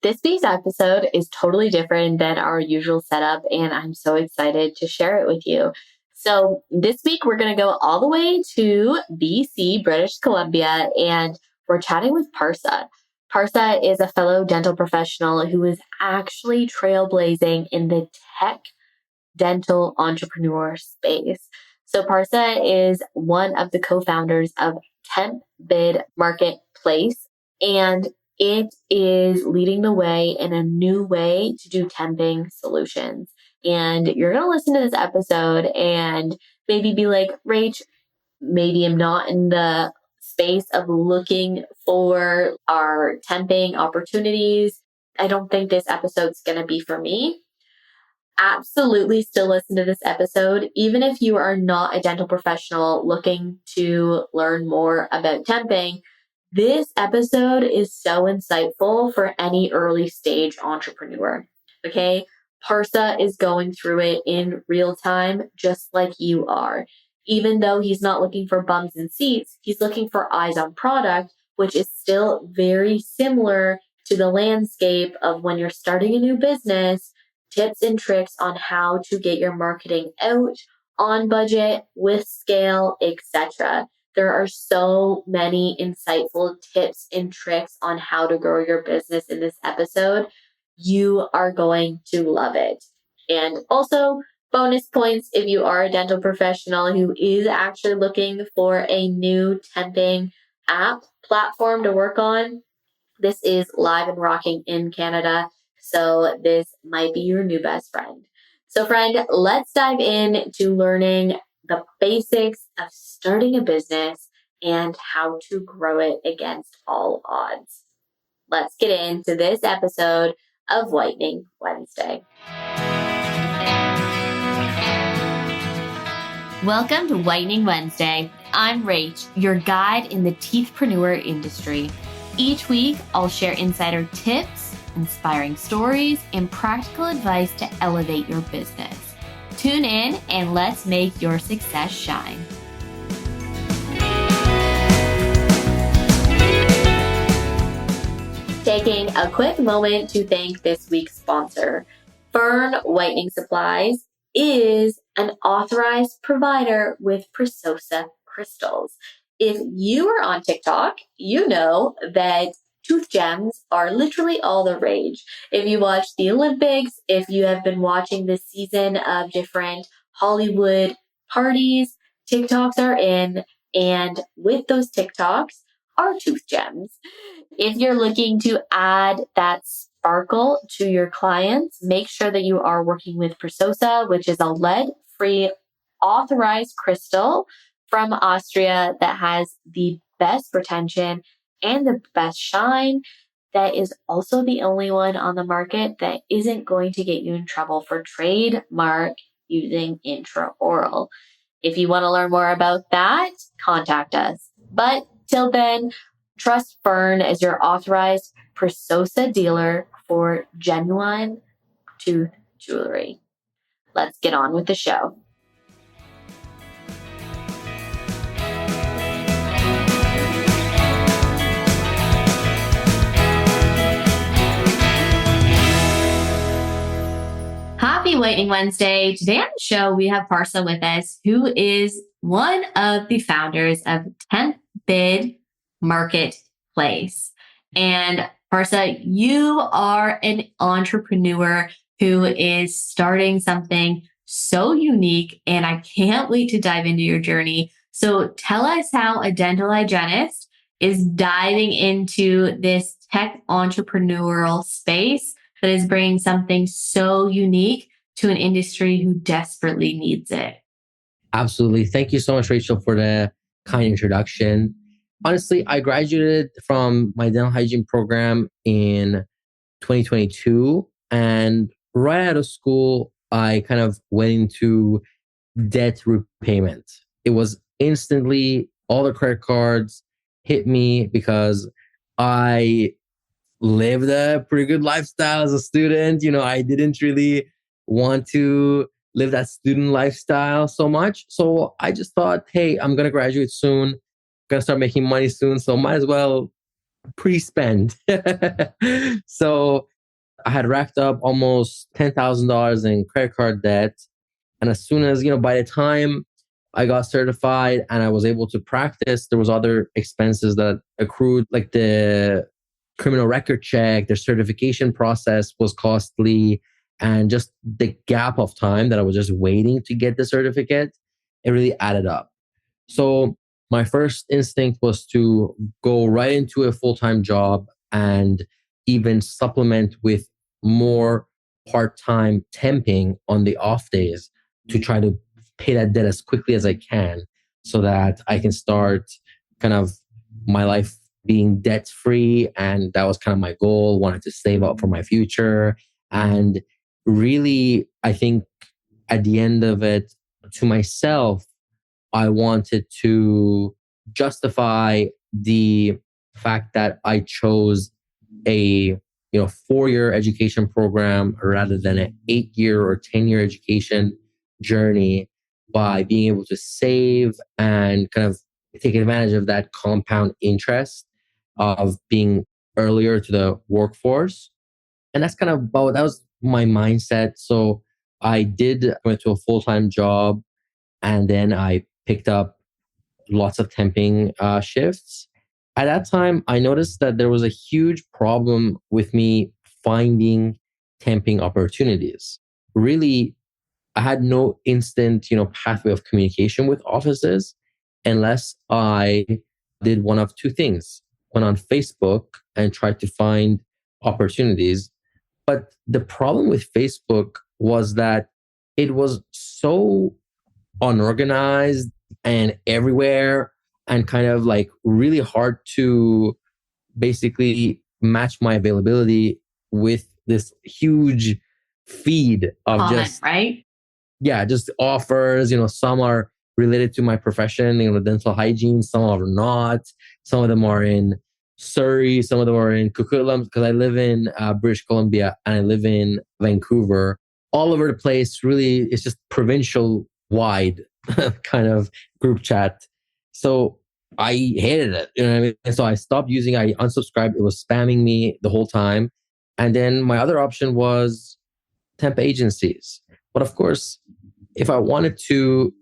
This week's episode is totally different than our usual setup, and I'm so excited to share it with you. So this week, we're going to go all the way to BC, British Columbia, and we're chatting with Parsa. Parsa is a fellow dental professional who is actually trailblazing in the tech dental entrepreneur space. So Parsa is one of the co-founders of TempBid Marketplace, and it is leading the way in a new way to do temping solutions. And you're going to listen to this episode and maybe be like, Rach, maybe I'm not in the space of looking for our temping opportunities. I don't think this episode's going to be for me. Absolutely still listen to this episode, even if you are not a dental professional looking to learn more about temping. This episode is so insightful for any early stage entrepreneur. Okay. Parsa is going through it in real time, just like you are. Even though he's not looking for bums and seats, he's looking for eyes on product, which is still very similar to the landscape of when you're starting a new business, tips and tricks on how to get your marketing out on budget, with scale, etc. There are so many insightful tips and tricks on how to grow your business in this episode. You are going to love it. And also, bonus points if you are a dental professional who is actually looking for a new temping app platform to work on. This is live and rocking in Canada, so this might be your new best friend. So friend, let's dive in to learning the basics of starting a business and how to grow it against all odds. Let's get into this episode of Whitening Wednesday. Welcome to Whitening Wednesday. I'm Rach, your guide in the teethpreneur industry. Each week, I'll share insider tips, inspiring stories, and practical advice to elevate your business. Tune in and let's make your success shine. Taking a quick moment to thank this week's sponsor. Fern Whitening Supplies is an authorized provider with Parsa crystals. If you are on TikTok, you know that tooth gems are literally all the rage. If you watch the Olympics, if you have been watching this season of different Hollywood parties, TikToks are in, and with those TikToks are tooth gems. If you're looking to add that sparkle to your clients, make sure that you are working with Parsa, which is a lead-free authorized crystal from Austria that has the best retention and the best shine. That is also the only one on the market that isn't going to get you in trouble for trademark using intraoral. If you want to learn more about that, contact us. But till then, trust Fern as your authorized Parsa dealer for genuine tooth jewelry. Let's get on with the show. Happy Whitening Wednesday. Today on the show, we have Parsa with us, who is one of the founders of TempBid Marketplace. And Parsa, you are an entrepreneur who is starting something so unique, and I can't wait to dive into your journey. So tell us how a dental hygienist is diving into this tech entrepreneurial space that is bringing something so unique to an industry who desperately needs it. Absolutely. Thank you so much, Rachel, for the kind introduction. Honestly, I graduated from my dental hygiene program in 2022. And right out of school, I kind of went into debt repayment. It was instantly all the credit cards hit me because I lived a pretty good lifestyle as a student. I didn't really want to live that student lifestyle so much. So I just thought, hey, I'm going to graduate soon, going to start making money soon. So might as well pre-spend. So I had racked up almost $10,000 in credit card debt. And as soon as, by the time I got certified and I was able to practice, there was other expenses that accrued, like the criminal record check, the certification process was costly. And just the gap of time that I was just waiting to get the certificate, it really added up. So my first instinct was to go right into a full-time job and even supplement with more part-time temping on the off days to try to pay that debt as quickly as I can so that I can start kind of my life being debt free. And that was kind of my goal, wanted to save up for my future. And really, I think at the end of it, to myself, I wanted to justify the fact that I chose a 4-year education program rather than an 8-year or 10-year education journey by being able to save and kind of take advantage of that compound interest of being earlier to the workforce. And that's kind of about that was my mindset. So I did went to a full-time job and then I picked up lots of temping shifts. At that time, I noticed that there was a huge problem with me finding temping opportunities. Really, I had no instant, pathway of communication with offices unless I did one of two things. Went on Facebook and tried to find opportunities. But the problem with Facebook was that it was so unorganized and everywhere and kind of like really hard to basically match my availability with this huge feed of just right? yeah, just offers. Some are related to my profession, dental hygiene. Some are not. Some of them are in Surrey. Some of them are in Coquitlam because I live in British Columbia and I live in Vancouver. All over the place, really, it's just provincial wide kind of group chat. So I hated it. You know what I mean? And so I stopped using. I unsubscribed. It was spamming me the whole time. And then my other option was temp agencies. But of course, if I wanted to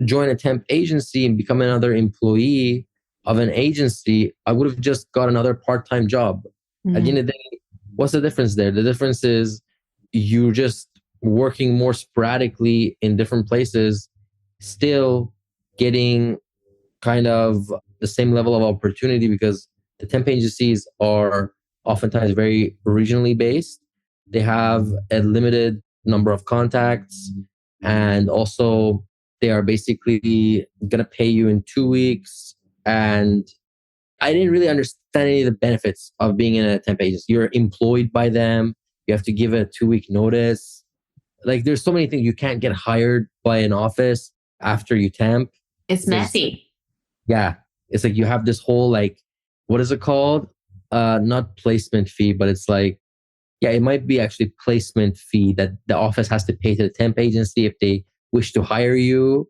join a temp agency and become another employee of an agency, I would have just got another part-time job. At the end of the day, what's the difference there? The difference is you're just working more sporadically in different places, still getting kind of the same level of opportunity because the temp agencies are oftentimes very regionally based. They have a limited number of contacts and also they are basically going to pay you in 2 weeks. And I didn't really understand any of the benefits of being in a temp agency. You're employed by them. You have to give a 2-week notice. Like there's so many things. You can't get hired by an office after you temp. It's messy. Yeah. It's like you have this whole like, what is it called? Not placement fee, but it's like, yeah, it might be actually placement fee that the office has to pay to the temp agency if they wish to hire you.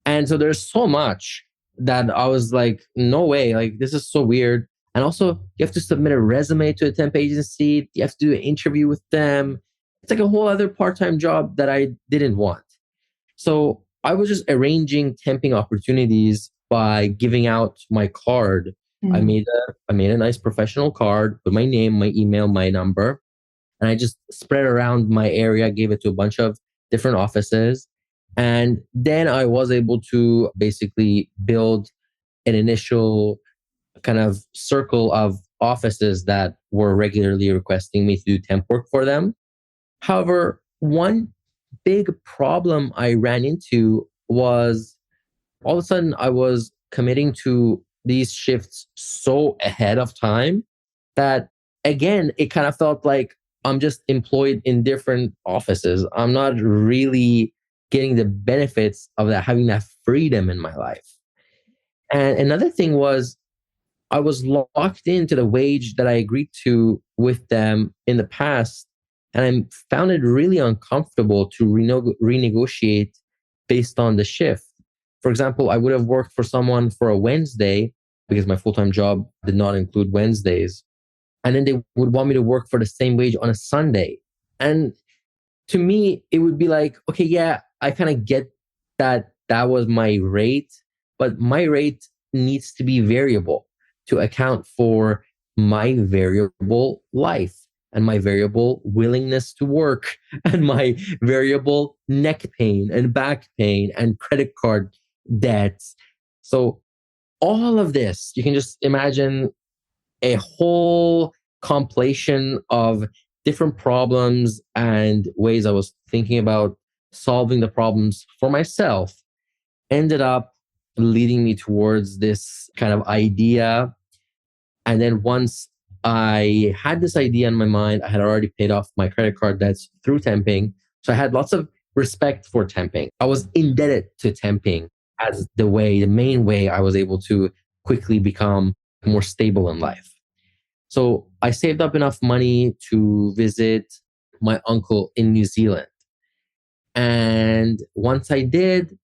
And so there's so much that I was like, no way, like this is so weird. And also you have to submit a resume to a temp agency. You have to do an interview with them. It's like a whole other part-time job that I didn't want. So I was just arranging temping opportunities by giving out my card. I made a nice professional card with my name, my email, my number, and I just spread around my area, gave it to a bunch of different offices. And then I was able to basically build an initial kind of circle of offices that were regularly requesting me to do temp work for them. However, one big problem I ran into was all of a sudden I was committing to these shifts so ahead of time that again, it kind of felt like I'm just employed in different offices. I'm not really getting the benefits of that, having that freedom in my life. And another thing was I was locked into the wage that I agreed to with them in the past. And I found it really uncomfortable to renegotiate based on the shift. For example, I would have worked for someone for a Wednesday because my full-time job did not include Wednesdays. And then they would want me to work for the same wage on a Sunday. And to me, it would be like, okay, yeah, I kind of get that that was my rate, but my rate needs to be variable to account for my variable life and my variable willingness to work and my variable neck pain and back pain and credit card debts. So all of this, you can just imagine a whole compilation of different problems and ways I was thinking about solving the problems for myself ended up leading me towards this kind of idea. And then once I had this idea in my mind, I had already paid off my credit card debts through temping. So I had lots of respect for temping. I was indebted to temping as the main way I was able to quickly become more stable in life. So I saved up enough money to visit my uncle in New Zealand. And once I did,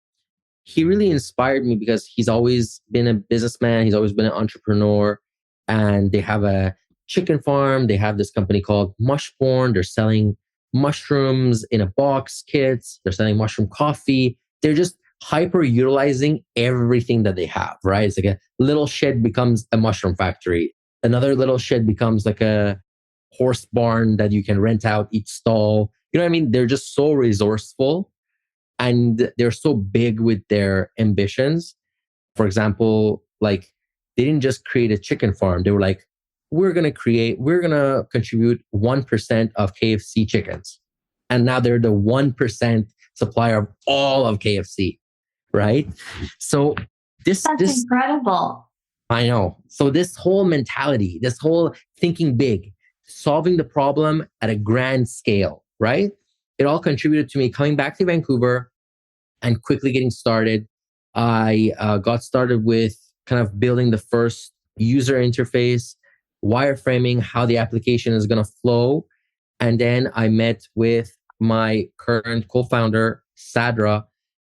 he really inspired me because he's always been a businessman. He's always been an entrepreneur. And they have a chicken farm. They have this company called Mushborn. They're selling mushrooms in a box kits. They're selling mushroom coffee. They're just hyper utilizing everything that they have, right? It's like a little shed becomes a mushroom factory. Another little shed becomes like a horse barn that you can rent out each stall. You know what I mean? They're just so resourceful and they're so big with their ambitions. For example, like they didn't just create a chicken farm. They were like, we're going to contribute 1% of KFC chickens. And now they're the 1% supplier of all of KFC, right? So That's incredible. I know. So this whole mentality, this whole thinking big, solving the problem at a grand scale, right? It all contributed to me coming back to Vancouver and quickly getting started. I got started with kind of building the first user interface, wireframing how the application is going to flow. And then I met with my current co-founder, Sadra,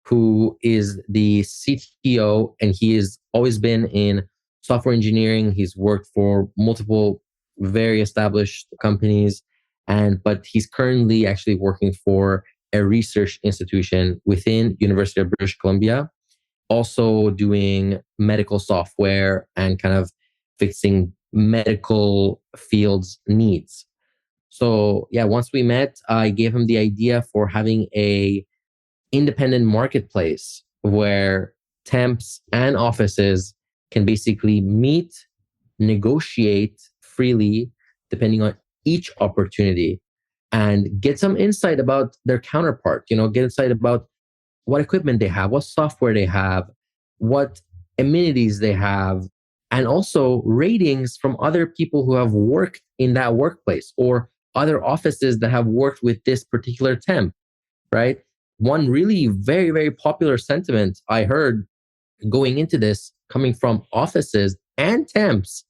who is the CTO, and he has always been in software engineering. He's worked for multiple very established companies, but he's currently actually working for a research institution within University of British Columbia, also doing medical software and kind of fixing medical fields needs. So yeah, once we met, I gave him the idea for having a independent marketplace where temps and offices can basically meet, negotiate freely depending on each opportunity and get some insight about their counterpart, get insight about what equipment they have, what software they have, what amenities they have, and also ratings from other people who have worked in that workplace or other offices that have worked with this particular temp, right? One really very, very popular sentiment I heard going into this coming from offices and temps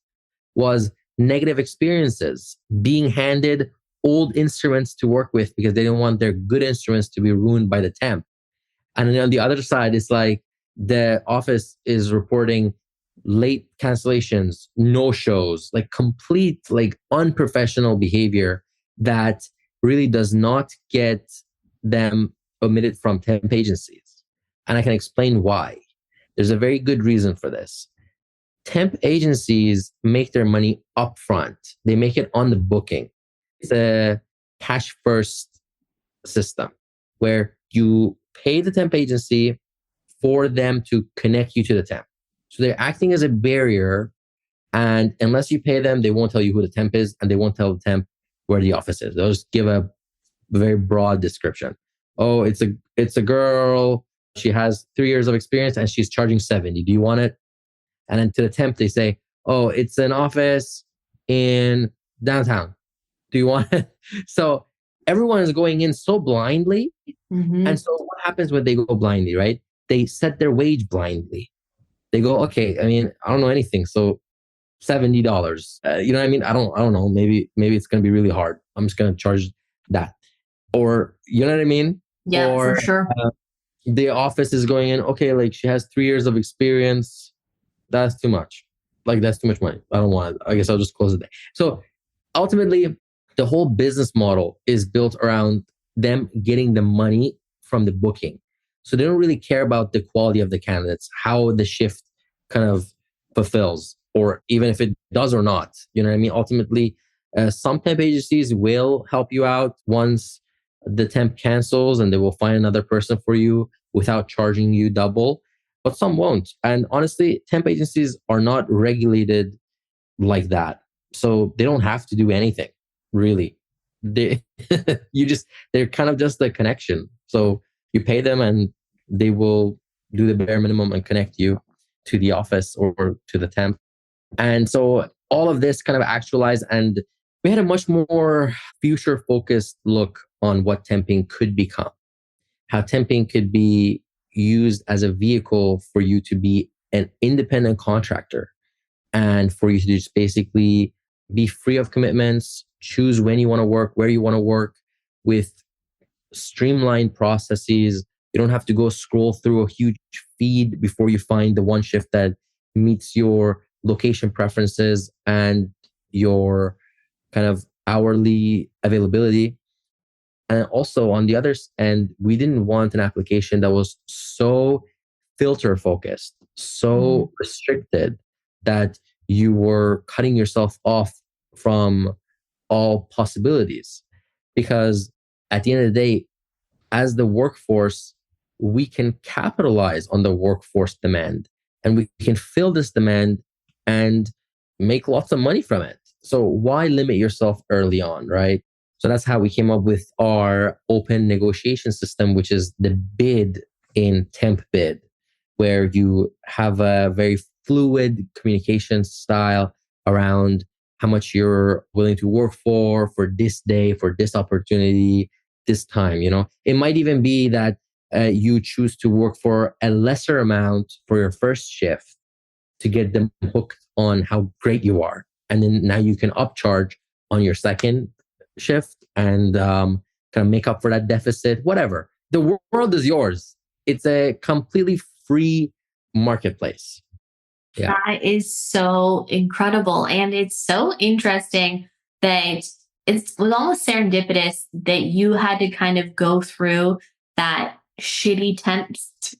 was negative experiences, being handed old instruments to work with because they didn't want their good instruments to be ruined by the temp. And then on the other side, it's like the office is reporting late cancellations, no shows, like complete, like unprofessional behavior that really does not get them omitted from temp agencies. And I can explain why. There's a very good reason for this. Temp agencies make their money upfront. They make it on the booking. It's a cash first system where you pay the temp agency for them to connect you to the temp. So they're acting as a barrier. And unless you pay them, they won't tell you who the temp is and they won't tell the temp where the office is. They'll just give a very broad description. Oh, it's a girl. She has 3 years of experience and she's charging 70. Do you want it? And then to the temp, they say, oh, it's an office in downtown. Do you want it? So everyone is going in so blindly. Mm-hmm. And so what happens when they go blindly, right? They set their wage blindly. They go, okay, I mean, I don't know anything. So $70. You know what I mean? I don't know. Maybe it's going to be really hard. I'm just going to charge that. Or, you know what I mean? Yeah, or, for sure. The office is going in, okay, like she has 3 years of experience. That's too much. Like, that's too much money. I don't want it. I guess I'll just close it there. So ultimately, the whole business model is built around them getting the money from the booking. So they don't really care about the quality of the candidates, how the shift kind of fulfills, or even if it does or not. You know what I mean? Ultimately, some temp agencies will help you out once the temp cancels, and they will find another person for you without charging you double, but some won't. And honestly, temp agencies are not regulated like that. So they don't have to do anything, really. They they're kind of just a connection. So you pay them and they will do the bare minimum and connect you to the office or to the temp. And so all of this kind of actualized, and we had a much more future focused look on what temping could become, how temping could be used as a vehicle for you to be an independent contractor and for you to just basically be free of commitments, choose when you want to work, where you want to work, with streamlined processes. You don't have to go scroll through a huge feed before you find the one shift that meets your location preferences and your kind of hourly availability. And also on the other end, we didn't want an application that was so filter focused, so restricted that you were cutting yourself off from all possibilities. Because at the end of the day, as the workforce, we can capitalize on the workforce demand and we can fill this demand and make lots of money from it. So why limit yourself early on, right? So that's how we came up with our open negotiation system, which is the bid in TempBid, where you have a very fluid communication style around how much you're willing to work for this day, for this opportunity, this time. It might even be that you choose to work for a lesser amount for your first shift to get them hooked on how great you are. And then now you can upcharge on your second shift and kind of make up for that deficit, whatever. The world is yours. It's a completely free marketplace. Yeah. That is so incredible. And it's so interesting that it was almost serendipitous that you had to kind of go through that shitty temp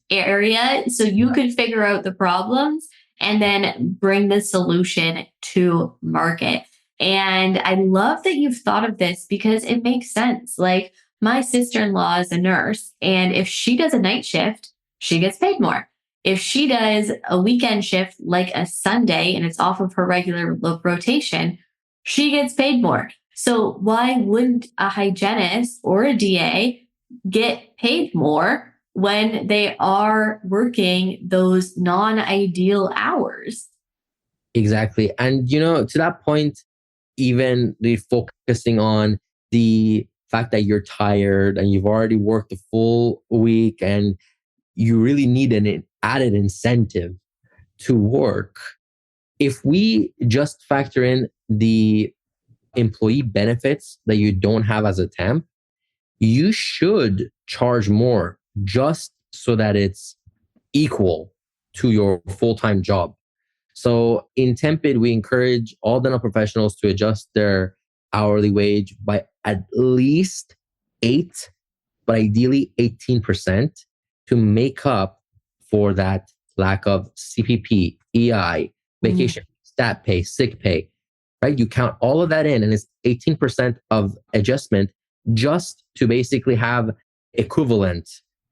area so you could figure out the problems and then bring the solution to market. And I love that you've thought of this because it makes sense. Like, my sister-in-law is a nurse, and if she does a night shift, she gets paid more. If she does a weekend shift like a Sunday and it's off of her regular rotation, she gets paid more. So why wouldn't a hygienist or a DA get paid more when they are working those non-ideal hours? Exactly. And, to that point, even focusing on the fact that you're tired and you've already worked a full week and you really need an added incentive to work. If we just factor in the employee benefits that you don't have as a temp, you should charge more just so that it's equal to your full-time job. So in TempBid, we encourage all dental professionals to adjust their hourly wage by at least 8, but ideally 18% to make up for that lack of CPP, EI, vacation, stat pay, sick pay, right? You count all of that in and it's 18% of adjustment just to basically have equivalent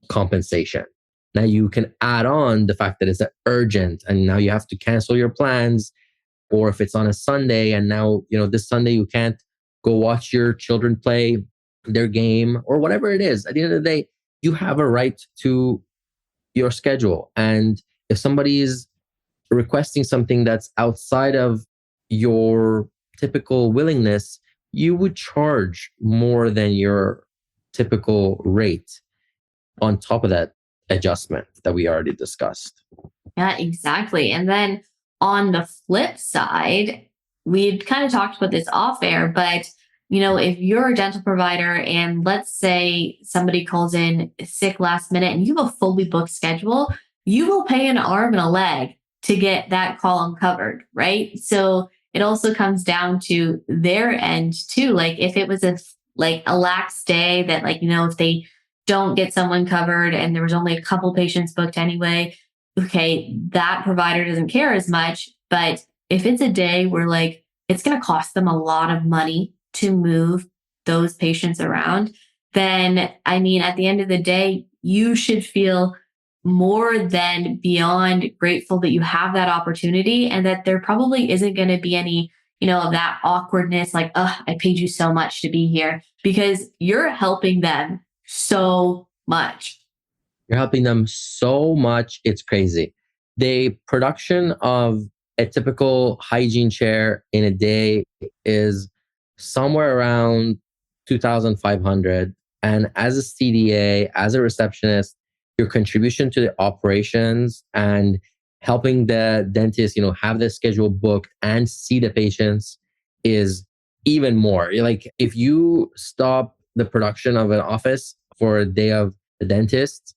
compensation. Now you can add on the fact that it's urgent and now you have to cancel your plans, or if it's on a Sunday and now, this Sunday you can't go watch your children play their game or whatever it is. At the end of the day, you have a right to your schedule. And if somebody is requesting something that's outside of your typical willingness, you would charge more than your typical rate on top of that adjustment that we already discussed. Yeah, exactly. And then on the flip side, we'd kind of talked about this off air, but if you're a dental provider and let's say somebody calls in sick last minute and you have a fully booked schedule, you will pay an arm and a leg to get that column covered, right? So it also comes down to their end too. Like if it was a lax day that, like, if they don't get someone covered and there was only a couple patients booked anyway, okay, that provider doesn't care as much. But if it's a day where like it's going to cost them a lot of money to move those patients around, then I mean, at the end of the day, you should feel more than beyond grateful that you have that opportunity and that there probably isn't going to be any, of that awkwardness, like, oh, I paid you so much to be here, because you're helping them so much. You're helping them so much. It's crazy. The production of a typical hygiene chair in a day is somewhere around 2,500. And as a CDA, as a receptionist, your contribution to the operations and helping the dentist, have the schedule booked and see the patients is even more. Like if you stop the production of an office for a day of the dentist,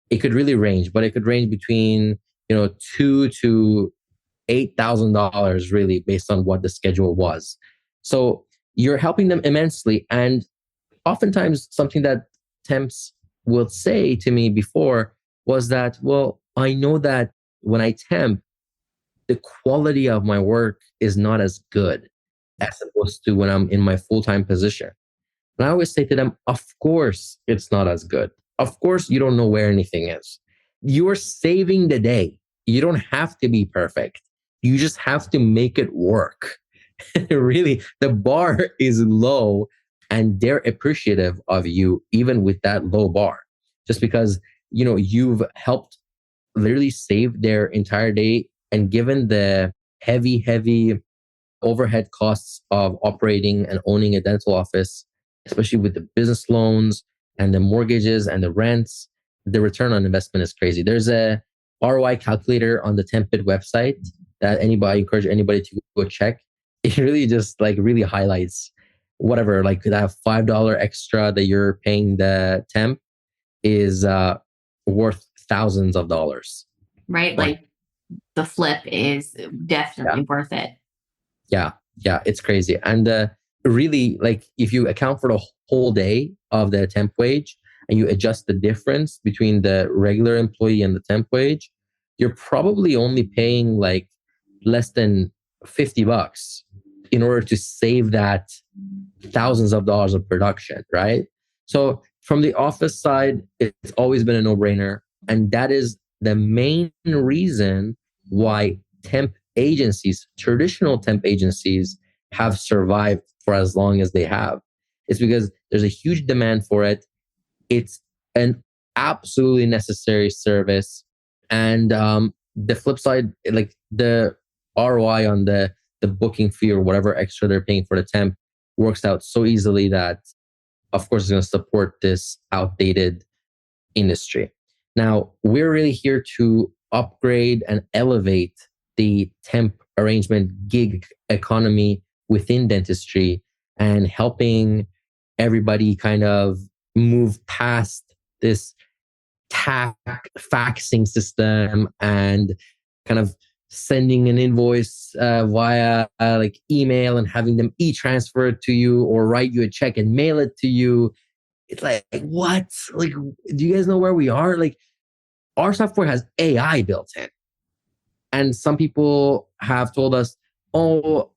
it could really range, but it could range between, two to $8,000 really based on what the schedule was. So you're helping them immensely. And oftentimes something that temps will say to me before was that, well, I know that when I temp, the quality of my work is not as good as opposed to when I'm in my full-time position. And I always say to them, of course, it's not as good. Of course, you don't know where anything is. You're saving the day. You don't have to be perfect. You just have to make it work. Really, the bar is low and they're appreciative of you, even with that low bar, just because, you've helped literally save their entire day. And given the heavy overhead costs of operating and owning a dental office, especially with the business loans and the mortgages and the rents, the return on investment is crazy. There's a ROI calculator on the TempBid website that I encourage anybody to go check. It really just like really highlights whatever, like that $5 extra that you're paying the temp is worth thousands of dollars. Right? Like the flip is definitely worth it. Yeah, it's crazy. And really, like if you account for the whole day of the temp wage and you adjust the difference between the regular employee and the temp wage, you're probably only paying like less than $50 in order to save that thousands of dollars of production, right? So from the office side, it's always been a no-brainer. And that is the main reason why temp agencies, traditional temp agencies, have survived for as long as they have. It's because there's a huge demand for it. It's an absolutely necessary service. And the flip side, like the ROI on the booking fee or whatever extra they're paying for the temp works out so easily that, of course, it's going to support this outdated industry. Now, we're really here to upgrade and elevate the temp arrangement gig economy within dentistry and helping everybody kind of move past this faxing system and kind of sending an invoice via like email and having them e-transfer it to you or write you a check and mail it to you. It's like, what? Like, do you guys know where we are? Like, our software has AI built in. And some people have told us, oh,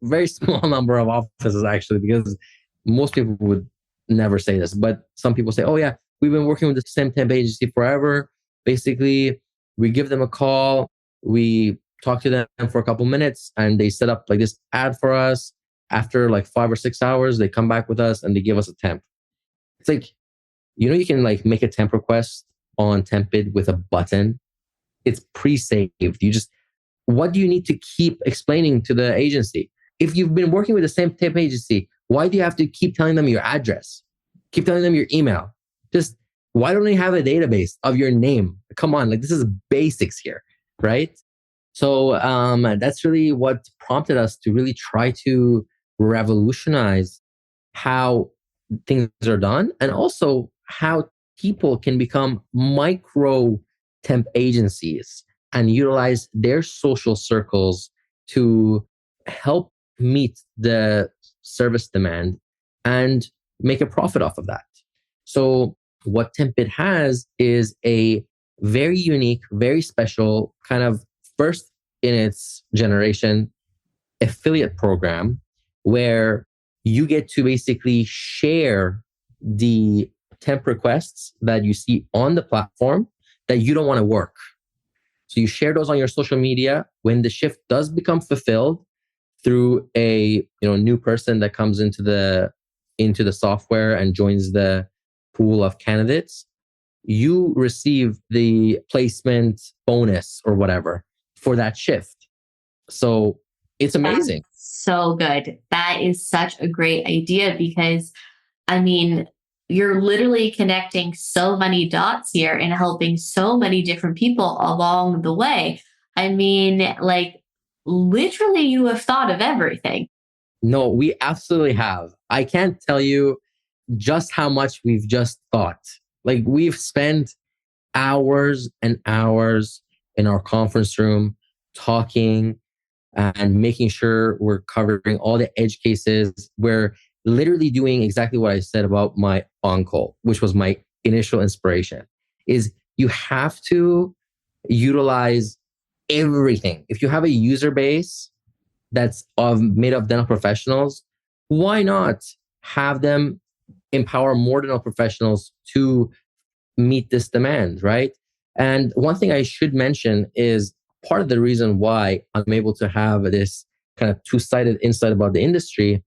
very small number of offices actually, because most people would never say this. But some people say, oh, yeah, we've been working with the same temp agency forever. Basically, we give them a call, we talk to them for a couple minutes, and they set up like this ad for us. After like 5 or 6 hours, they come back with us and they give us a temp. It's like, you can like make a temp request on TempBid with a button. It's pre-saved. What do you need to keep explaining to the agency? If you've been working with the same temp agency, why do you have to keep telling them your address? Keep telling them your email? Just why don't they have a database of your name? Come on, like this is basics here, right? So that's really what prompted us to really try to revolutionize how things are done and also how people can become micro temp agencies and utilize their social circles to help meet the service demand and make a profit off of that. So what TempBid has is a very unique, very special kind of first in its generation affiliate program where you get to basically share the temp requests that you see on the platform that you don't want to work. So you share those on your social media. When the shift does become fulfilled through a new person that comes into the software and joins the pool of candidates, you receive the placement bonus or whatever for that shift. So it's amazing. That's so good. That is such a great idea because, I mean, you're literally connecting so many dots here and helping so many different people along the way. I mean, like, literally, you have thought of everything. No, we absolutely have. I can't tell you just how much we've just thought. Like we've spent hours and hours in our conference room talking and making sure we're covering all the edge cases. We're literally doing exactly what I said about my uncle, which was my initial inspiration, is you have to utilize everything. If you have a user base that's made of dental professionals, why not have them empower more dental professionals to meet this demand, right? And one thing I should mention is part of the reason why I'm able to have this kind of two-sided insight about the industry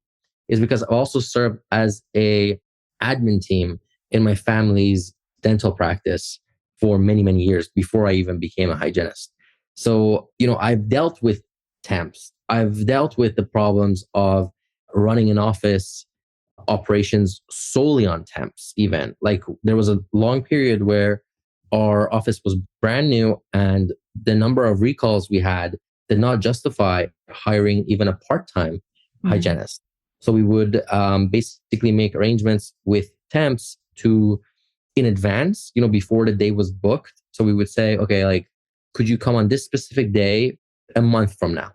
is because I also served as a admin team in my family's dental practice for many, many years before I even became a hygienist. So, I've dealt with temps. I've dealt with the problems of running an office operations solely on temps, even. Like there was a long period where our office was brand new and the number of recalls we had did not justify hiring even a part-time hygienist. So we would basically make arrangements with temps to in advance, before the day was booked. So we would say, okay, like, could you come on this specific day a month from now?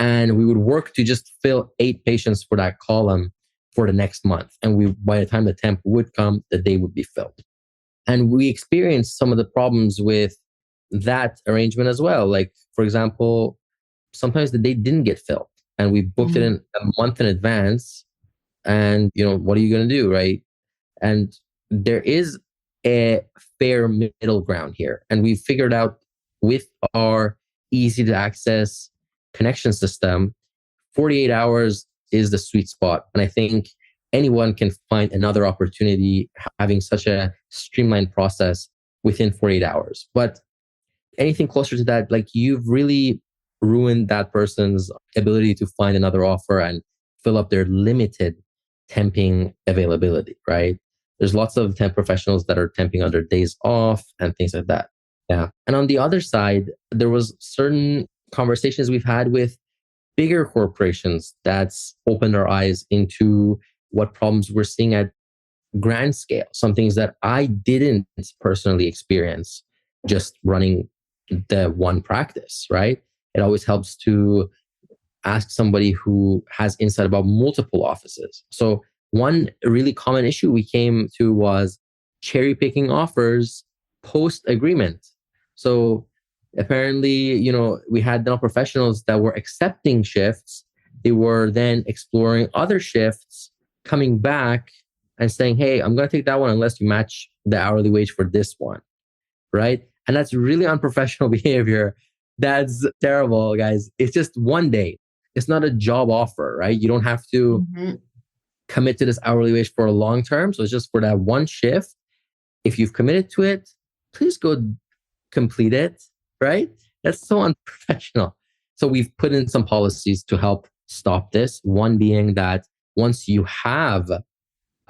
And we would work to just fill 8 patients for that column for the next month. And by the time the temp would come, the day would be filled. And we experienced some of the problems with that arrangement as well. Like, for example, sometimes the day didn't get filled and we booked it in a month in advance. And, what are you going to do? Right. And there is a fair middle ground here. And we figured out with our easy to access connection system, 48 hours is the sweet spot. And I think anyone can find another opportunity having such a streamlined process within 48 hours. But anything closer to that, like you've really ruined that person's ability to find another offer and fill up their limited temping availability, right? There's lots of temp professionals that are temping on their days off and things like that. Yeah. And on the other side, there was certain conversations we've had with bigger corporations that's opened our eyes into what problems we're seeing at grand scale. Some things that I didn't personally experience just running the one practice, right? It always helps to ask somebody who has insight about multiple offices. So one really common issue we came to was cherry picking offers post agreement. So apparently, we had dental professionals that were accepting shifts. They were then exploring other shifts, coming back and saying, hey, I'm going to take that one unless you match the hourly wage for this one, right? And that's really unprofessional behavior. That's terrible, guys. It's just one day. It's not a job offer, right? You don't have to commit to this hourly wage for a long term. So it's just for that one shift. If you've committed to it, please go complete it, right? That's so unprofessional. So we've put in some policies to help stop this. One being that once you have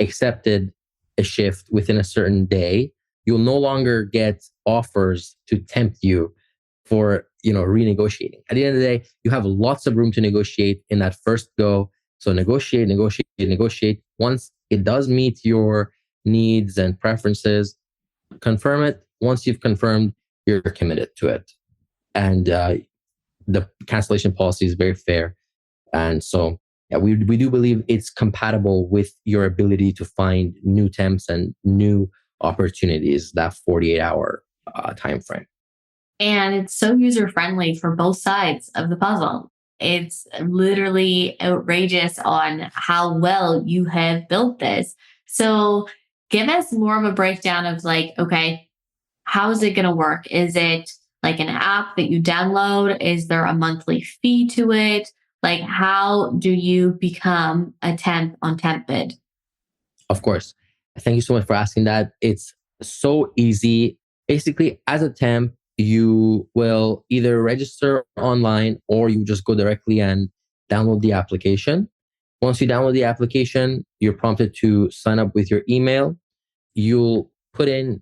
accepted a shift within a certain day, you'll no longer get offers to tempt you for, renegotiating. At the end of the day, you have lots of room to negotiate in that first go. So negotiate. Once it does meet your needs and preferences, confirm it. Once you've confirmed, you're committed to it. and the cancellation policy is very fair. And so, yeah, we do believe it's compatible with your ability to find new temps and new opportunities, that 48-hour time frame. And it's so user friendly for both sides of the puzzle. It's literally outrageous on how well you have built this. So, give us more of a breakdown of like, okay, how is it going to work? Is it like an app that you download? Is there a monthly fee to it? Like, how do you become a temp on TempBid? Of course. Thank you so much for asking that. It's so easy. Basically, as a temp, you will either register online or you just go directly and download the application. Once you download the application, you're prompted to sign up with your email. You'll put in,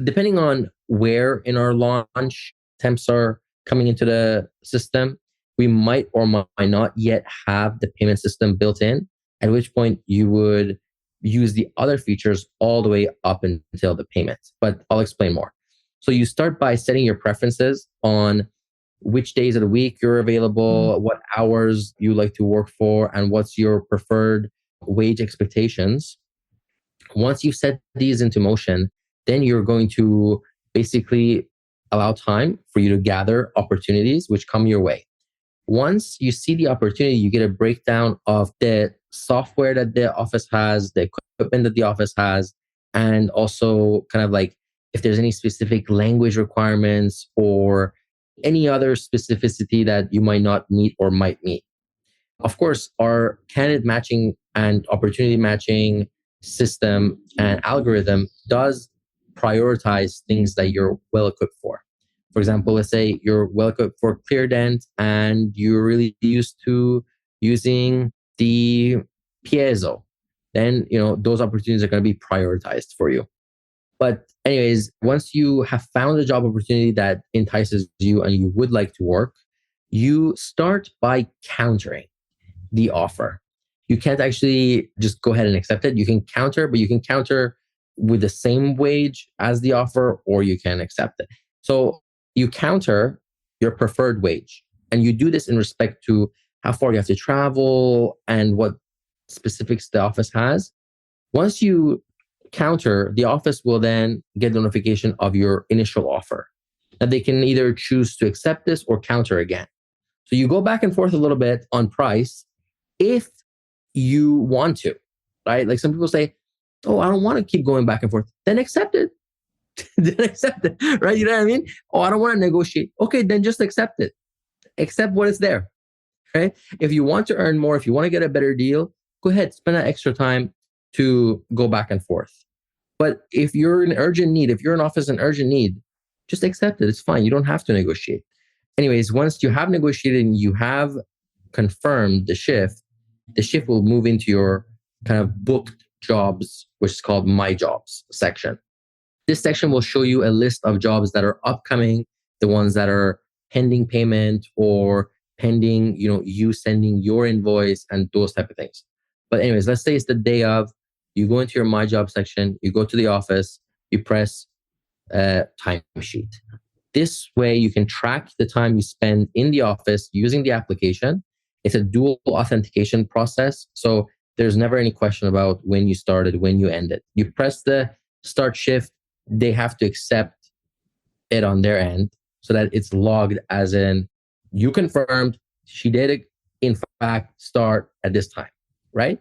depending on where in our launch temps are coming into the system, we might or might not yet have the payment system built in, at which point you would use the other features all the way up until the payment. But I'll explain more. So you start by setting your preferences on which days of the week you're available, what hours you like to work for, and what's your preferred wage expectations. Once you set these into motion, then you're going to basically allow time for you to gather opportunities which come your way. Once you see the opportunity, you get a breakdown of the software that the office has, the equipment that the office has, and also kind of like if there's any specific language requirements or any other specificity that you might not meet or might meet. Of course, our candidate matching and opportunity matching system and algorithm does prioritize things that you're well equipped for. For example, let's say you're well equipped for ClearDent and you're really used to using the piezo. Then, those opportunities are going to be prioritized for you. But anyways, once you have found a job opportunity that entices you and you would like to work, you start by countering the offer. You can't actually just go ahead and accept it. You can counter, but you can counter with the same wage as the offer, or you can accept it. So you counter your preferred wage. And you do this in respect to how far you have to travel and what specifics the office has. Once you counter, the office will then get notification of your initial offer. Now they can either choose to accept this or counter again. So you go back and forth a little bit on price if you want to, right? Like some people say, oh, I don't want to keep going back and forth. Then accept it. Then accept it, right? You know what I mean? Oh, I don't want to negotiate. Okay, then just accept it. Accept what is there, right? If you want to earn more, if you want to get a better deal, go ahead, spend that extra time to go back and forth. But if you're in urgent need, if you're in office in urgent need, just accept it. It's fine. You don't have to negotiate. Anyways, once you have negotiated and you have confirmed the shift will move into your kind of booked jobs, which is called My Jobs section. This section will show you a list of jobs that are upcoming, the ones that are pending payment or pending, you sending your invoice and those type of things. But anyways, let's say it's the day of, you go into your My Job section, you go to the office, you press timesheet. This way you can track the time you spend in the office using the application. It's a dual authentication process. So there's never any question about when you started, when you ended. You press the start shift, they have to accept it on their end so that it's logged as in you confirmed she did in fact start at this time, right?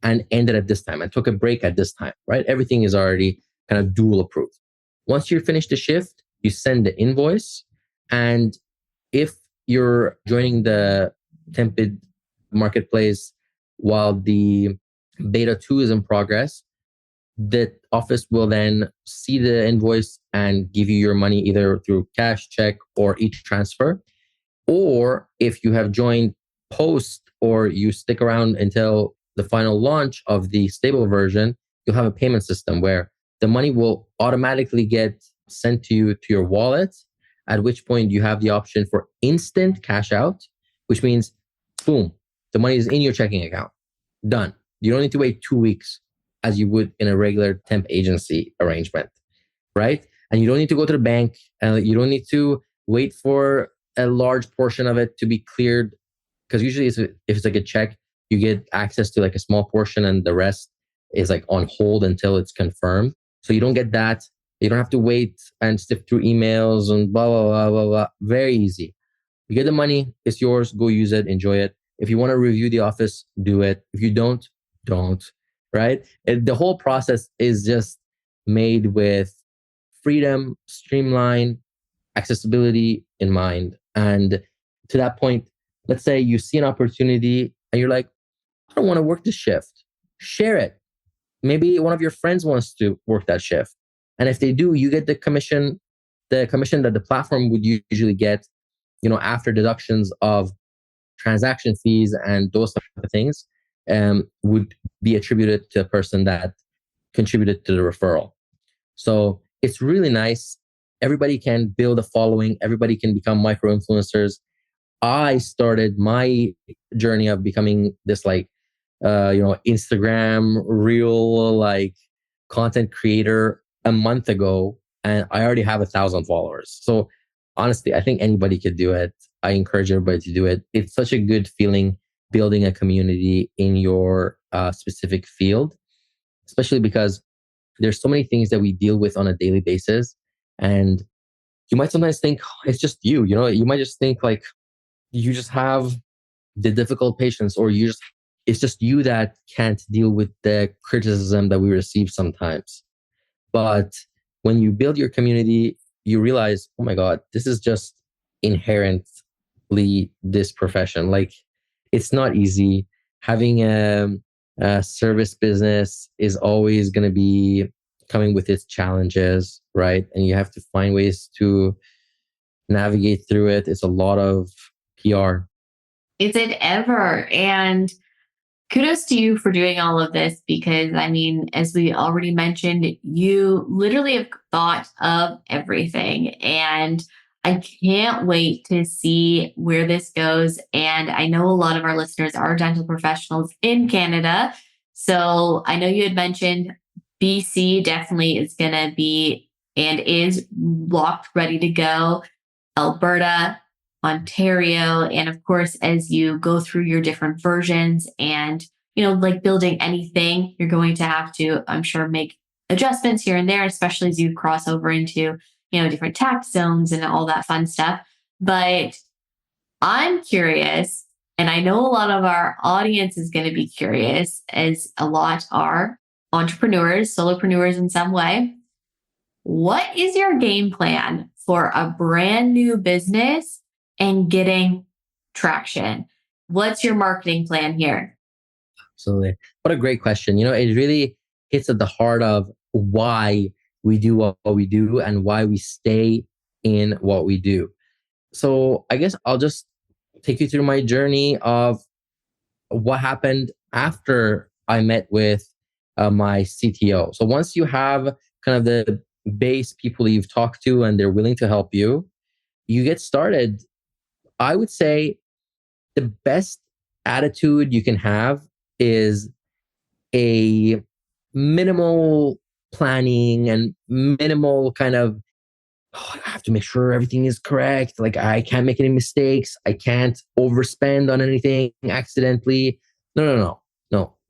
And ended at this time and took a break at this time, right? Everything is already kind of dual approved. Once you finish the shift, you send the invoice. And if you're joining the TempBid Marketplace while the beta 2 is in progress, the office will then see the invoice and give you your money either through cash, check, or e-transfer. Or if you have joined post or you stick around until the final launch of the stable version, you'll have a payment system where the money will automatically get sent to you to your wallet, at which point you have the option for instant cash out, which means, boom, the money is in your checking account. Done. You don't need to wait 2 weeks as you would in a regular temp agency arrangement, right? And you don't need to go to the bank and you don't need to wait for a large portion of it to be cleared. Because usually if it's like a check, you get access to like a small portion and the rest is like on hold until it's confirmed. So you don't get that. You don't have to wait and sift through emails and blah, blah, blah, blah, blah. Very easy. You get the money, it's yours, go use it, enjoy it. If you want to review the office, do it. If you don't, don't, right? The whole process is just made with freedom, streamline, accessibility in mind. And to that point, let's say you see an opportunity and you're like, I don't want to work this shift. Share it. Maybe one of your friends wants to work that shift. And if they do, you get the commission that the platform would usually get, after deductions of transaction fees and those type of things, would be attributed to a person that contributed to the referral. So it's really nice. Everybody can build a following. Everybody can become micro influencers. I started my journey of becoming this Instagram real content creator a month ago, and I already have 1,000 followers. So honestly, I think anybody could do it. I encourage everybody to do it. It's such a good feeling building a community in your specific field, especially because there's so many things that we deal with on a daily basis. And you might sometimes think, "Oh, it's just you, you might just think like you just have the difficult patients, or it's just you that can't deal with the criticism that we receive sometimes. But when you build your community, you realize, oh my God, this is just inherently this profession. Like, it's not easy. Having a service business is always going to be coming with its challenges, right? And you have to find ways to navigate through it. It's a lot of PR. Is it ever? And kudos to you for doing all of this because, I mean, as we already mentioned, you literally have thought of everything. And I can't wait to see where this goes. And I know a lot of our listeners are dental professionals in Canada. So I know you had mentioned BC definitely is going to be and is locked, ready to go. Alberta, Ontario, and of course, as you go through your different versions and, like building anything, you're going to have to, I'm sure, make adjustments here and there, especially as you cross over into, different tax zones and all that fun stuff. But I'm curious, and I know a lot of our audience is going to be curious, as a lot are entrepreneurs, solopreneurs in some way. What is your game plan for a brand new business and getting traction? What's your marketing plan here? Absolutely. What a great question. It really hits at the heart of why we do what we do and why we stay in what we do. So I guess I'll just take you through my journey of what happened after I met with my CTO. So once you have kind of the base people you've talked to and they're willing to help you, you get started. I would say the best attitude you can have is a minimal planning and minimal kind of, I have to make sure everything is correct. Like, I can't make any mistakes. I can't overspend on anything accidentally. No.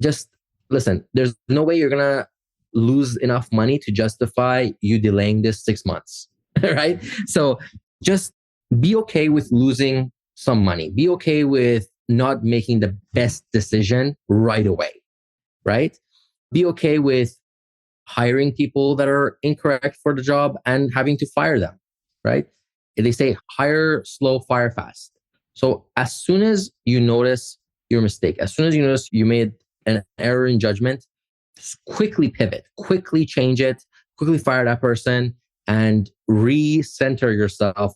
Just listen, there's no way you're going to lose enough money to justify you delaying this 6 months, right? So just be okay with losing some money. Be okay with not making the best decision right away, right? Be okay with hiring people that are incorrect for the job and having to fire them, right? They say hire slow, fire fast. So as soon as you notice your mistake, as soon as you notice you made an error in judgment, just quickly pivot, quickly change it, quickly fire that person and recenter yourself,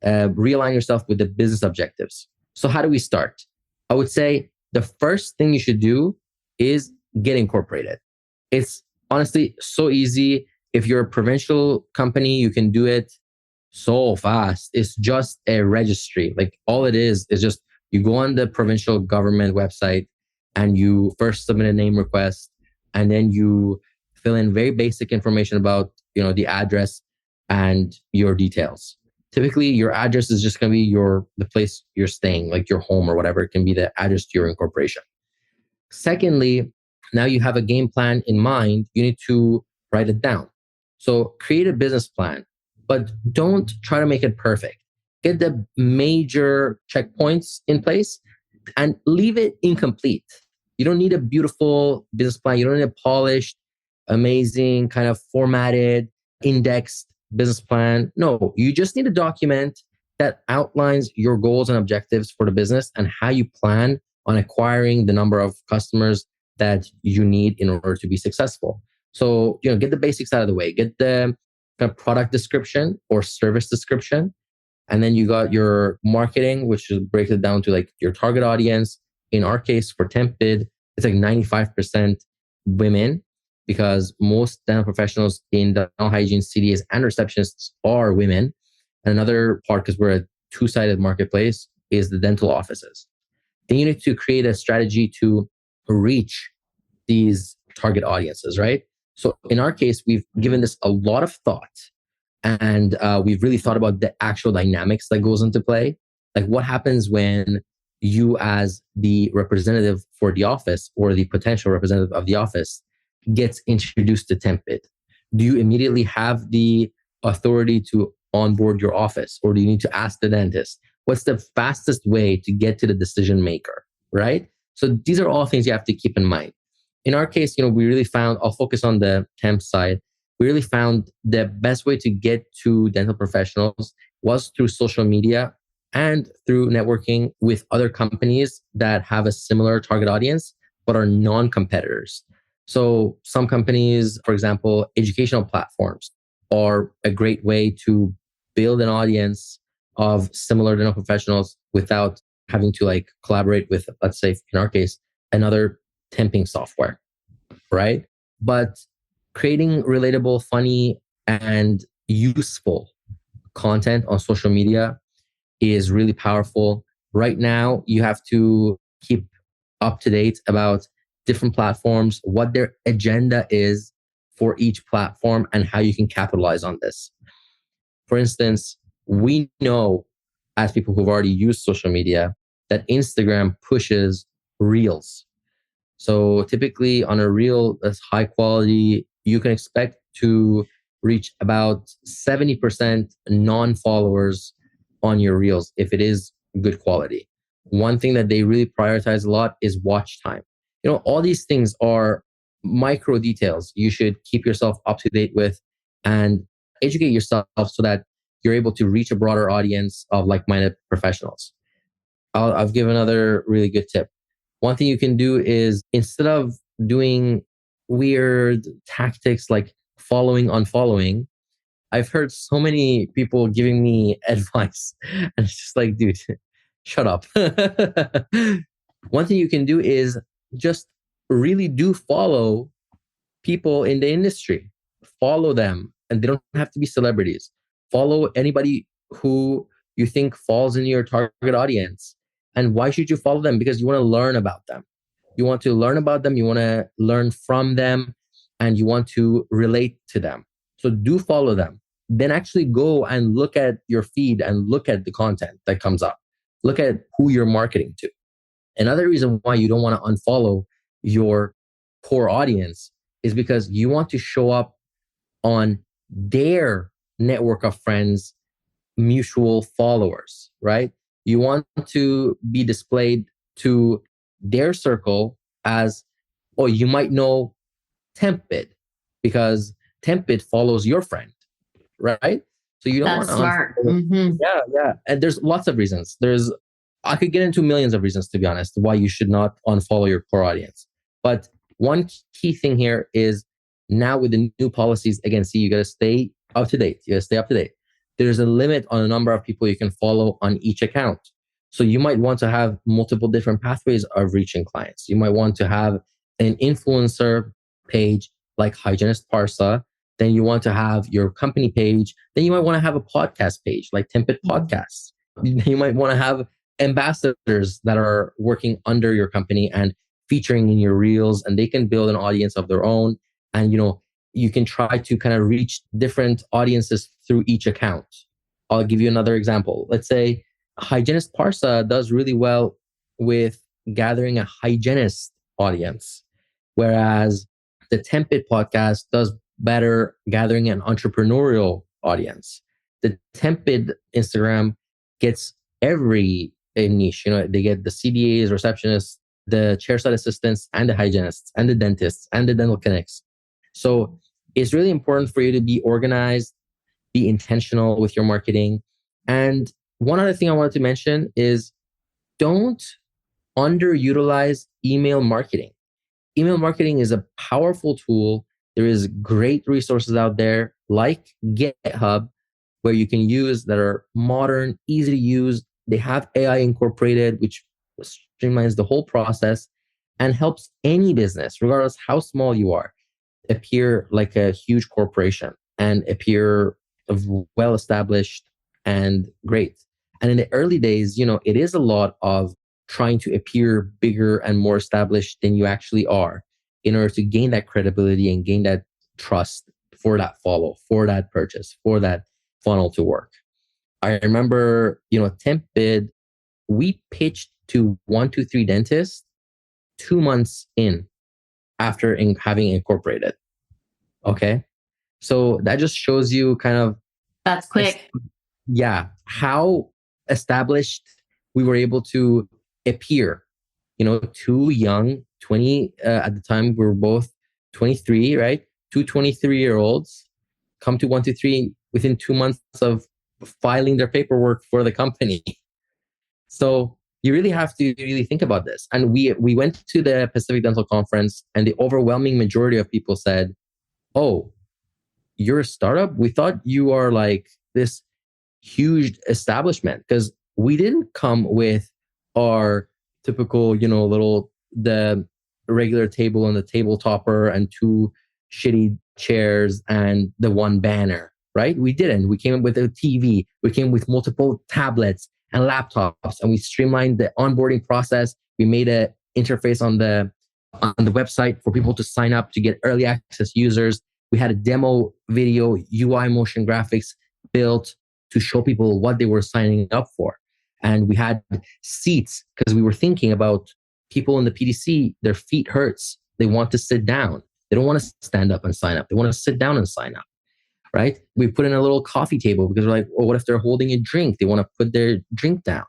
realign yourself with the business objectives. So how do we start? I would say the first thing you should do is get incorporated. It's honestly so easy. If you're a provincial company, you can do it so fast. It's just a registry. Like, all it is just you go on the provincial government website and you first submit a name request, and then you fill in very basic information about, the address and your details. Typically, your address is just going to be the place you're staying, like your home or whatever. It can be the address to your incorporation. Secondly, now you have a game plan in mind, you need to write it down. So create a business plan, but don't try to make it perfect. Get the major checkpoints in place and leave it incomplete. You don't need a beautiful business plan. You don't need a polished, amazing, kind of formatted, indexed business plan. No, you just need a document that outlines your goals and objectives for the business and how you plan on acquiring the number of customers that you need in order to be successful. So, get the basics out of the way. Get the kind of product description or service description. And then you got your marketing, which breaks it down to like your target audience. In our case, for TempBid, it's like 95% women because most dental professionals in dental hygiene, CDAs, and receptionists are women. And another part, because we're a two-sided marketplace, is the dental offices. Then you need to create a strategy to reach these target audiences, right? So in our case, we've given this a lot of thought. And we've really thought about the actual dynamics that goes into play. Like what happens when you as the representative for the office or the potential representative of the office gets introduced to TempBid? Do you immediately have the authority to onboard your office, or do you need to ask the dentist? What's the fastest way to get to the decision maker, right? So these are all things you have to keep in mind. In our case, we really found, I'll focus on the temp side. We really found the best way to get to dental professionals was through social media and through networking with other companies that have a similar target audience, but are non-competitors. So some companies, for example, educational platforms are a great way to build an audience of similar dental professionals without having to like collaborate with, let's say in our case, another temping software, right? But creating relatable, funny, and useful content on social media is really powerful. Right now, you have to keep up to date about different platforms, what their agenda is for each platform, and how you can capitalize on this. For instance, we know as people who've already used social media that Instagram pushes reels. So typically on a reel that's high quality, you can expect to reach about 70% non-followers on your reels if it is good quality. One thing that they really prioritize a lot is watch time. All these things are micro details you should keep yourself up to date with and educate yourself so that you're able to reach a broader audience of like-minded professionals. I'll give another really good tip. One thing you can do is instead of doing weird tactics like following, unfollowing, I've heard so many people giving me advice. And it's just like, dude, shut up. One thing you can do is just really do follow people in the industry. Follow them. And they don't have to be celebrities. Follow anybody who you think falls into your target audience. And why should you follow them? Because you want to learn about them. You want to learn about them. You want to learn from them. And you want to relate to them. So do follow them. Then actually go and look at your feed and look at the content that comes up. Look at who you're marketing to. Another reason why you don't want to unfollow your core audience is because you want to show up on their network of friends, mutual followers, right? You want to be displayed to their circle as, oh, you might know TempBid because TempBid follows your friend, right? So you don't want to smart. Mm-hmm. Yeah. And there's lots of reasons. I could get into millions of reasons, to be honest, why you should not unfollow your core audience. But one key thing here is now with the new policies, again, see, you got to stay up to date. There's a limit on the number of people you can follow on each account. So you might want to have multiple different pathways of reaching clients. You might want to have an influencer page like Hygienist Parsa. Then you want to have your company page. Then you might want to have a podcast page like TempBid Podcasts. You might want to have ambassadors that are working under your company and featuring in your reels, and they can build an audience of their own. And, you can try to kind of reach different audiences through each account. I'll give you another example. Let's say hygienist Parsa does really well with gathering a hygienist audience, whereas the TempBid podcast does better gathering an entrepreneurial audience. The TempBid Instagram gets every niche. They get the CDAs, receptionists, the chairside assistants, and the hygienists, and the dentists, and the dental clinics. So it's really important for you to be organized, be intentional with your marketing. And one other thing I wanted to mention is don't underutilize email marketing. Email marketing is a powerful tool. There is great resources out there like GitHub where you can use that are modern, easy to use. They have AI incorporated, which streamlines the whole process and helps any business, regardless how small you are, appear like a huge corporation and appear well established and great. And in the early days, it is a lot of trying to appear bigger and more established than you actually are in order to gain that credibility and gain that trust for that follow, for that purchase, for that funnel to work. I remember, TempBid, we pitched to 123 dentists 2 months in after having incorporated. Okay. So that just shows you kind of That's quick. How established we were able to appear. Two young, 20 at the time, we were both 23, right? Two 23-year-olds come to 123 within 2 months of filing their paperwork for the company. So you really have to really think about this. And we went to the Pacific Dental Conference, and the overwhelming majority of people said, "Oh, you're a startup? We thought you are like this huge establishment," because we didn't come with our typical, the regular table and the table topper and two shitty chairs and the one banner, right? We didn't. We came with a TV. We came with multiple tablets and laptops, and we streamlined the onboarding process. We made an interface on the website for people to sign up to get early access users. We had a demo video, UI motion graphics built to show people what they were signing up for. And we had seats because we were thinking about people in the PDC, their feet hurts. They want to sit down. They don't want to stand up and sign up. They want to sit down and sign up, right? We put in a little coffee table because we're like, what if they're holding a drink? They want to put their drink down.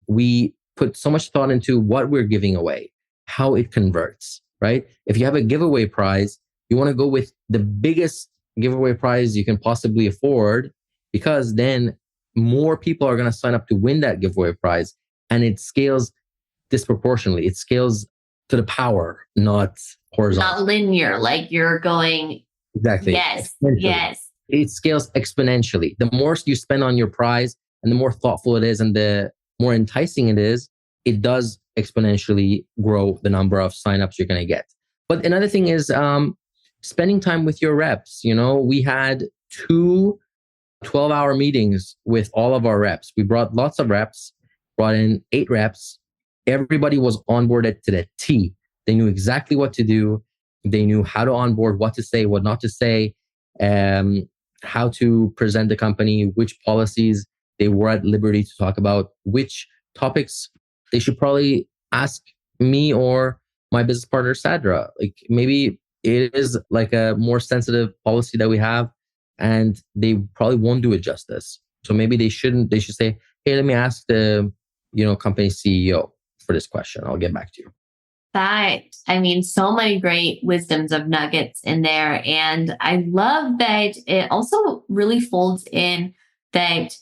We put so much thought into what we're giving away, how it converts, right? If you have a giveaway prize, you want to go with the biggest giveaway prize you can possibly afford, because then more people are going to sign up to win that giveaway prize, and it scales disproportionately. It scales to the power, not horizontal. Not linear, like you're going. Exactly. Yes. It scales exponentially. The more you spend on your prize and the more thoughtful it is and the more enticing it is, it does exponentially grow the number of signups you're going to get. But another thing is spending time with your reps. We had 2 12-hour meetings with all of our reps. We brought lots of reps, brought in 8 reps. Everybody was onboarded to the T. They knew exactly what to do. They knew how to onboard, what to say, what not to say, how to present the company, which policies they were at liberty to talk about, which topics they should probably ask me or my business partner, Sadra. Like maybe it is like a more sensitive policy that we have, and they probably won't do it justice. So maybe they shouldn't. They should say, "Hey, let me ask the company CEO for this question. I'll get back to you." So many great wisdoms of nuggets in there. And I love that it also really folds in that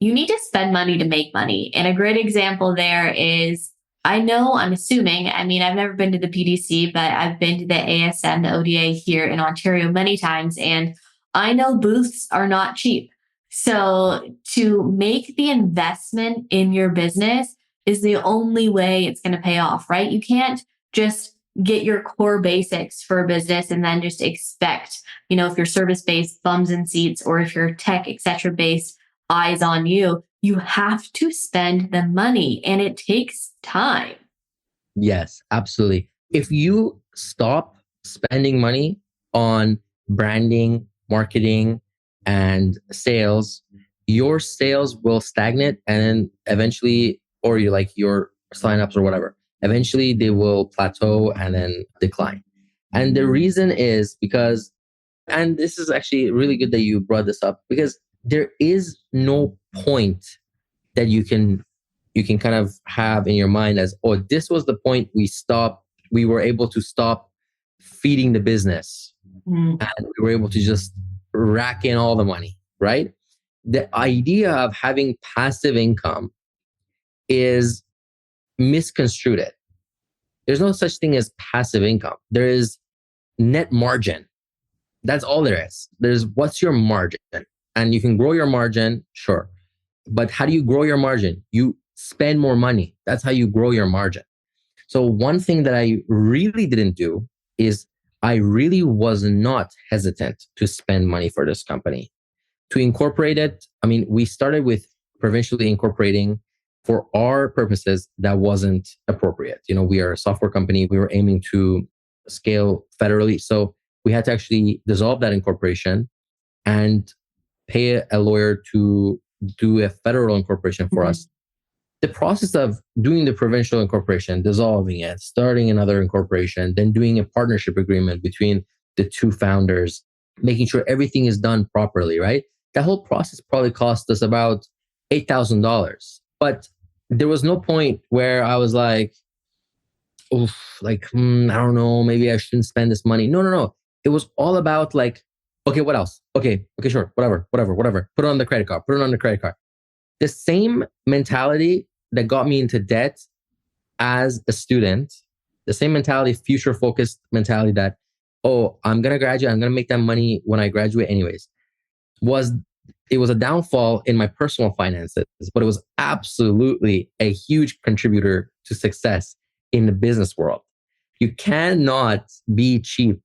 you need to spend money to make money. And a great example there is, I'm assuming, I've never been to the PDC, but I've been to the ASM, the ODA here in Ontario many times. And I know booths are not cheap. So to make the investment in your business is the only way it's going to pay off, right? You can't just get your core basics for a business and then just expect, if you're service-based, bums and seats, or if you're tech, etc. based, eyes on you. You have to spend the money, and it takes time. Yes, absolutely. If you stop spending money on branding, marketing, and sales, your sales will stagnate and then eventually, or you like your signups or whatever, eventually they will plateau and then decline. And the reason is because, and this is actually really good that you brought this up, because there is no point that you can kind of have in your mind as, oh, this was the point we were able to stop feeding the business and we were able to just rack in all the money, right? The idea of having passive income is misconstrued. There's no such thing as passive income. There is net margin. That's all there is. There's what's your margin? And you can grow your margin, sure. But how do you grow your margin? You spend more money. That's how you grow your margin. So one thing that I really didn't do is I really was not hesitant to spend money for this company. To incorporate it, I mean, we started with provincially incorporating. For our purposes, that wasn't appropriate. We are a software company. We were aiming to scale federally. So we had to actually dissolve that incorporation and pay a lawyer to do a federal incorporation for us. The process of doing the provincial incorporation, dissolving it, starting another incorporation, then doing a partnership agreement between the two founders, making sure everything is done properly, right? That whole process probably cost us about $8,000. But there was no point where I was like, oof, like, I don't know, maybe I shouldn't spend this money. No. It was all about like, okay, what else? Okay, sure, whatever. Put it on the credit card. The same mentality that got me into debt as a student, the same mentality, future focused mentality that, oh, I'm going to graduate, I'm going to make that money when I graduate anyways, it was a downfall in my personal finances, but it was absolutely a huge contributor to success in the business world. You cannot be cheap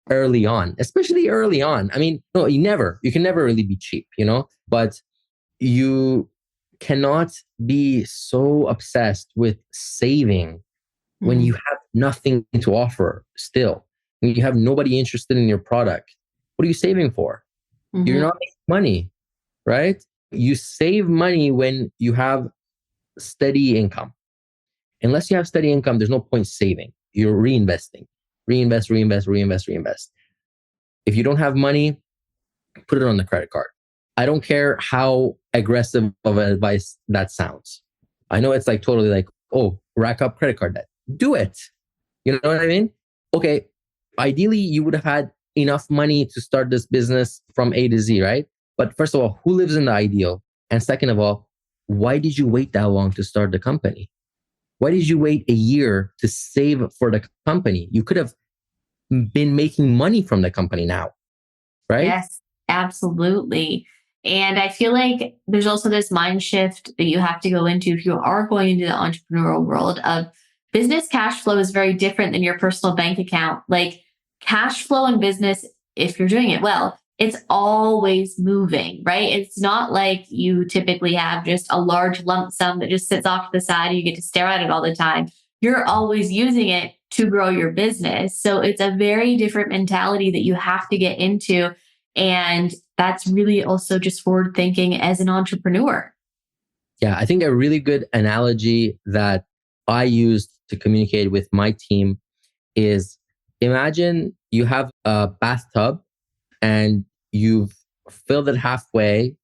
early on, especially early on. I mean, no, you can never really be cheap, but you cannot be so obsessed with saving when you have nothing to offer still. When you have nobody interested in your product. What are you saving for? You're not making money, right? You save money when you have steady income. Unless you have steady income, there's no point saving. You're reinvesting. Reinvest. If you don't have money, put it on the credit card. I don't care how aggressive of advice that sounds. I know it's like totally like, oh, rack up credit card debt. Do it. You know what I mean? Okay. Ideally, you would have had enough money to start this business from A to Z, right? But first of all, who lives in the ideal? And second of all, why did you wait that long to start the company? Why did you wait a year to save for the company? You could have been making money from the company now, right? Yes, absolutely. And I feel like there's also this mind shift that you have to go into if you are going into the entrepreneurial world of business. Cash flow is very different than your personal bank account. Like cash flow in business, if you're doing it well, it's always moving, right? It's not like you typically have just a large lump sum that just sits off to the side and you get to stare at it all the time. You're always using it to grow your business. So it's a very different mentality that you have to get into. And that's really also just forward thinking as an entrepreneur. Yeah, I think a really good analogy that I used to communicate with my team is, imagine you have a bathtub and you've filled it halfway,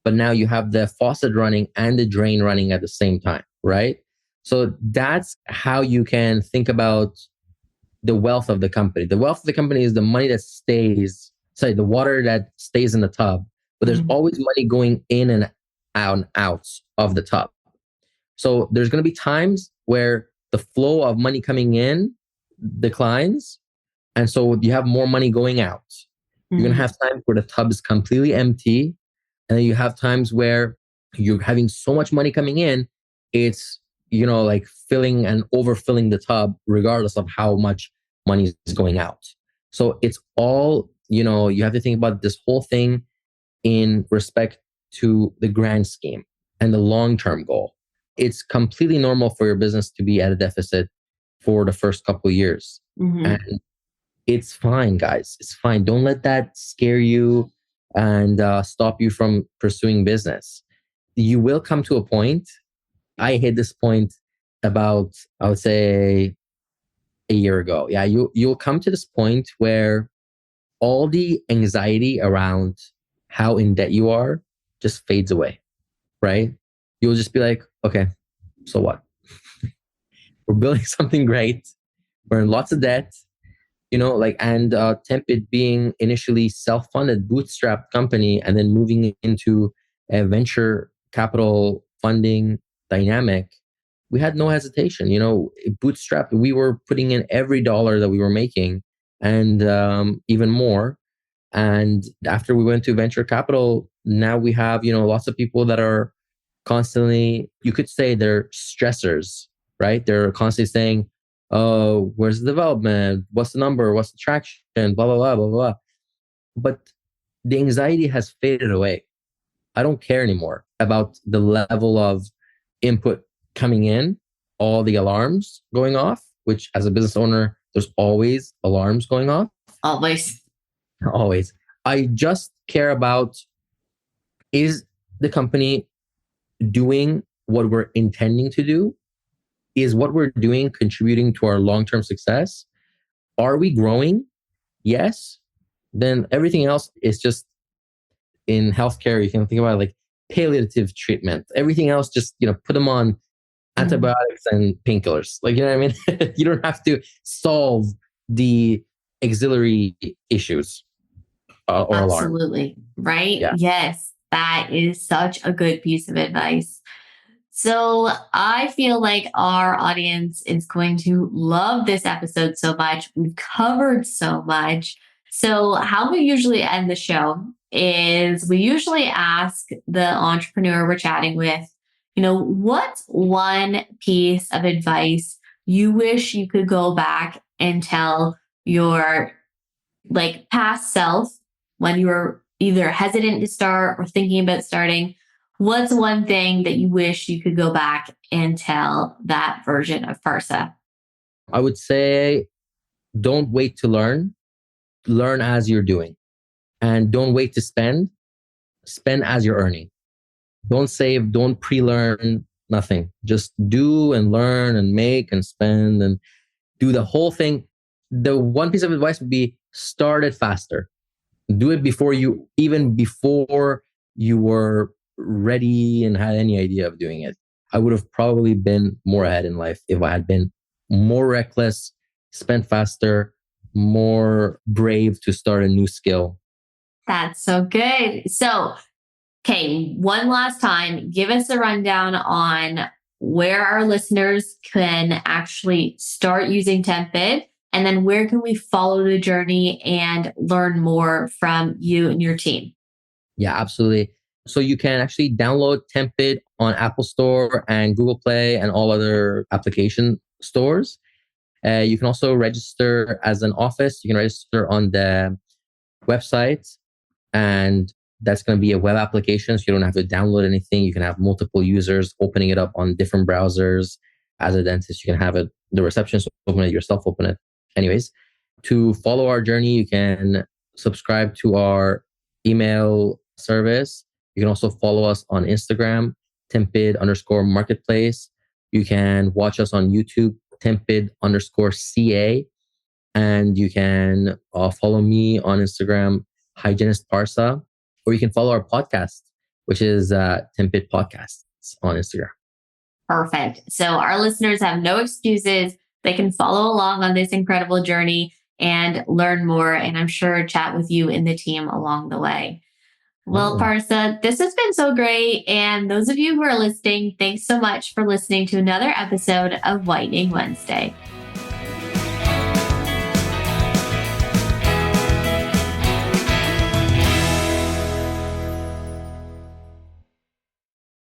but now you have the faucet running and the drain running at the same time, right? So that's how you can think about the wealth of the company. The wealth of the company is the money that the water that stays in the tub, but there's always money going in and out of the tub. So there's going to be times where the flow of money coming in declines. And so you have more money going out. You're going to have times where the tub is completely empty. And then you have times where you're having so much money coming in, it's, like filling and overfilling the tub, regardless of how much money is going out. So it's all, you have to think about this whole thing in respect to the grand scheme and the long-term goal. It's completely normal for your business to be at a deficit for the first couple of years. And it's fine, guys. It's fine. Don't let that scare you. and stop you from pursuing business. You will come to a point. I hit this point about, I would say, a year ago. Yeah, you'll come to this point where all the anxiety around how in debt you are just fades away, right? You'll just be like, okay, so what? We're building something great. We're in lots of debt, and TempBid being initially self-funded, bootstrapped company, and then moving into a venture capital funding dynamic, we had no hesitation. Bootstrapped, we were putting in every dollar that we were making and even more. And after we went to venture capital, now we have, lots of people that are constantly, you could say they're stressors, right? They're constantly saying, oh, where's the development? What's the number? What's the traction? Blah, blah, blah, blah, blah. But the anxiety has faded away. I don't care anymore about the level of input coming in, all the alarms going off, which as a business owner, there's always alarms going off. Always. Always. I just care about, is the company doing what we're intending to do? Is what we're doing contributing to our long-term success? Are we growing? Yes. Then everything else is just, in healthcare, you can think about it like palliative treatment. Everything else, just, put them on antibiotics and painkillers. Like, you know what I mean? You don't have to solve the auxiliary issues or alarm. Absolutely. Right? Yeah. Yes. That is such a good piece of advice. So I feel like our audience is going to love this episode so much. We've covered so much. So how we usually end the show is we usually ask the entrepreneur we're chatting with, what's one piece of advice you wish you could go back and tell your past self when you were either hesitant to start or thinking about starting? What's one thing that you wish you could go back and tell that version of Parsa? I would say, don't wait to learn. Learn as you're doing. And don't wait to spend. Spend as you're earning. Don't save, don't pre-learn, nothing. Just do and learn and make and spend and do the whole thing. The one piece of advice would be, start it faster. Do it before you were ready and had any idea of doing it. I would have probably been more ahead in life if I had been more reckless, spent faster, more brave to start a new skill. That's so good. So, okay, one last time, give us a rundown on where our listeners can actually start using TempBid, and then where can we follow the journey and learn more from you and your team? Yeah, absolutely. So you can actually download TempBid on Apple Store and Google Play and all other application stores. You can also register as an office. You can register on the website, and that's going to be a web application. So you don't have to download anything. You can have multiple users opening it up on different browsers. As a dentist, you can have the receptionist open it, yourself open it. Anyways, to follow our journey, you can subscribe to our email service. You can also follow us on Instagram, TempBid_Marketplace. You can watch us on YouTube, TempBid_CA. And you can follow me on Instagram, Hygienist Parsa. Or you can follow our podcast, which is TempBid Podcasts on Instagram. Perfect. So our listeners have no excuses. They can follow along on this incredible journey and learn more, and I'm sure chat with you and the team along the way. Well, Parsa, this has been so great. And those of you who are listening, thanks so much for listening to another episode of Whitening Wednesday.